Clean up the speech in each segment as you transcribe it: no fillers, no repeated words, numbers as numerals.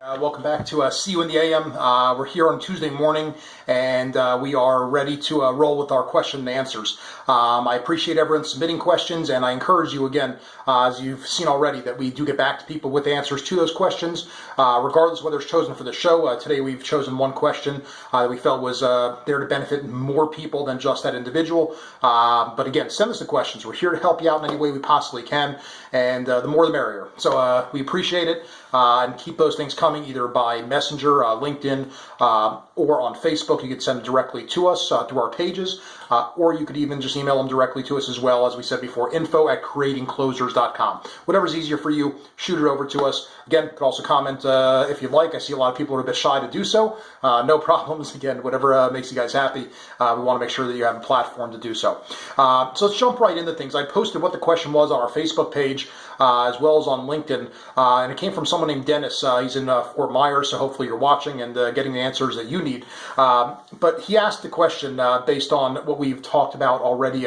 Welcome back to See You in the AM. We're here on Tuesday morning, and we are ready to roll with our question and answers. I appreciate everyone submitting questions, and I encourage you again, as you've seen already, that we do get back to people with answers to those questions, regardless of whether it's chosen for the show. Today we've chosen one question that we felt was there to benefit more people than just that individual. But again, send us the questions. We're here to help you out in any way we possibly can, and the more the merrier. So we appreciate it, and keep those things coming either by Messenger, LinkedIn, or on Facebook. You can send them directly to us through our pages, or you could even just email them directly to us as well, as we said before, info@creatingclosers.com. Whatever's easier for you, shoot it over to us. Again, you could also comment if you'd like. I see a lot of people are a bit shy to do so. No problems. Again, whatever makes you guys happy. We want to make sure that you have a platform to do so. So let's jump right into things. I posted what the question was on our Facebook page, as well as on LinkedIn, and it came from someone named Dennis. He's in Fort Myers, so hopefully you're watching and getting the answers that you need. But he asked the question based on what we've talked about already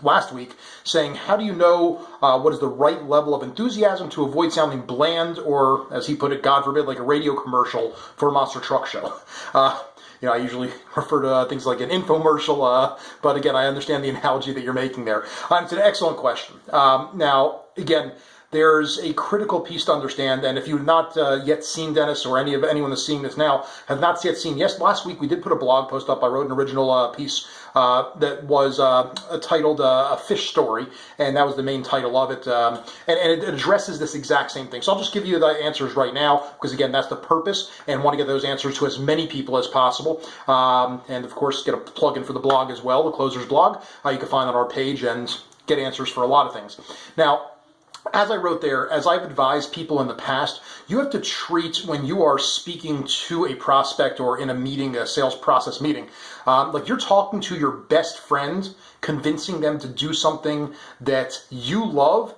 last week, saying, how do you know what is the right level of enthusiasm to avoid sounding bland or, as he put it, God forbid, like a radio commercial for a monster truck show? I usually refer to things like an infomercial, but again, I understand the analogy that you're making there. It's an excellent question. Now, again, there's a critical piece to understand, and if you've not yet seen Dennis, or anyone that's seeing this now have not yet seen, yes, last week we did put a blog post up. I wrote an original piece that was titled A Fish Story, and that was the main title of it, and it addresses this exact same thing. So I'll just give you the answers right now, because again, that's the purpose, and want to get those answers to as many people as possible. And of course, get a plug in for the blog as well, the Closers blog. You can find on our page and get answers for a lot of things. Now, as I wrote there, as I've advised people in the past, you have to treat when you are speaking to a prospect or in a meeting, a sales process meeting, like you're talking to your best friend, convincing them to do something that you love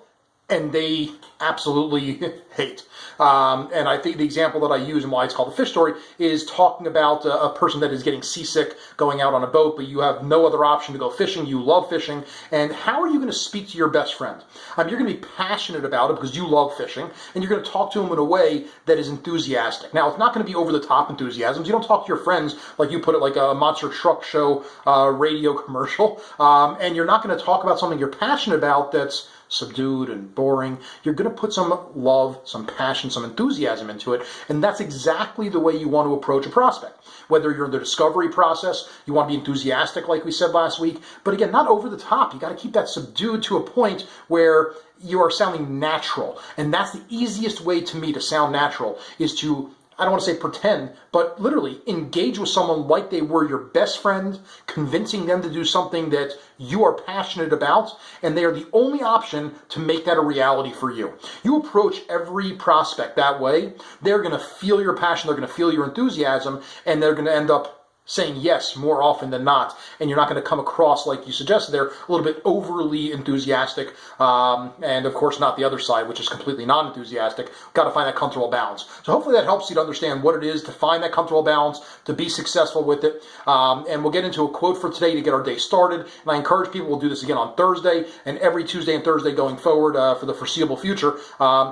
and they absolutely hate. And I think the example that I use and why it's called a fish story is talking about a person that is getting seasick going out on a boat, but you have no other option to go fishing. You love fishing. And how are you going to speak to your best friend? You're going to be passionate about it because you love fishing, and you're going to talk to him in a way that is enthusiastic. Now, it's not going to be over-the-top enthusiasms. You don't talk to your friends, like you put it, like a monster truck show radio commercial, and you're not going to talk about something you're passionate about that's subdued and boring. You're going to put some love, some passion, some enthusiasm into it, and that's exactly the way you want to approach a prospect. Whether you're in the discovery process, you want to be enthusiastic, like we said last week, but again, not over the top. You got to keep that subdued to a point where you are sounding natural, and that's the easiest way to me to sound natural, is to, I don't want to say pretend, but literally engage with someone like they were your best friend, convincing them to do something that you are passionate about, and they are the only option to make that a reality for you. You approach every prospect that way, they're going to feel your passion, they're going to feel your enthusiasm, and they're going to end up saying yes more often than not, and you're not going to come across, like you suggested there, a little bit overly enthusiastic, and of course not the other side, which is completely non-enthusiastic. Got to find that comfortable balance. So hopefully that helps you to understand what it is to find that comfortable balance, to be successful with it, and we'll get into a quote for today to get our day started, and I encourage people, we'll do this again on Thursday, and every Tuesday and Thursday going forward for the foreseeable future.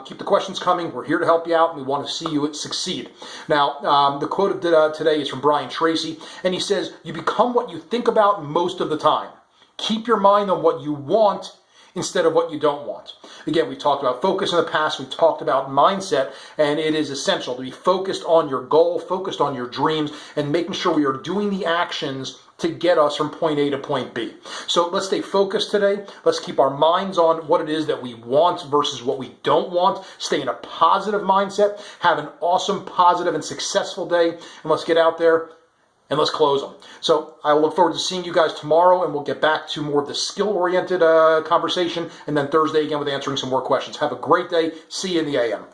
Keep the questions coming. We're here to help you out, and we want to see you succeed. Now, the quote of today is from Brian Tracy, and he says, you become what you think about most of the time. Keep your mind on what you want instead of what you don't want. Again, we talked about focus in the past. We talked about mindset, and it is essential to be focused on your goal, focused on your dreams, and making sure we are doing the actions to get us from point A to point B. So let's stay focused today. Let's keep our minds on what it is that we want versus what we don't want. Stay in a positive mindset. Have an awesome, positive, and successful day. And let's get out there and let's close them. So I will look forward to seeing you guys tomorrow, and we'll get back to more of the skill-oriented conversation, and then Thursday again with answering some more questions. Have a great day. See you in the AM.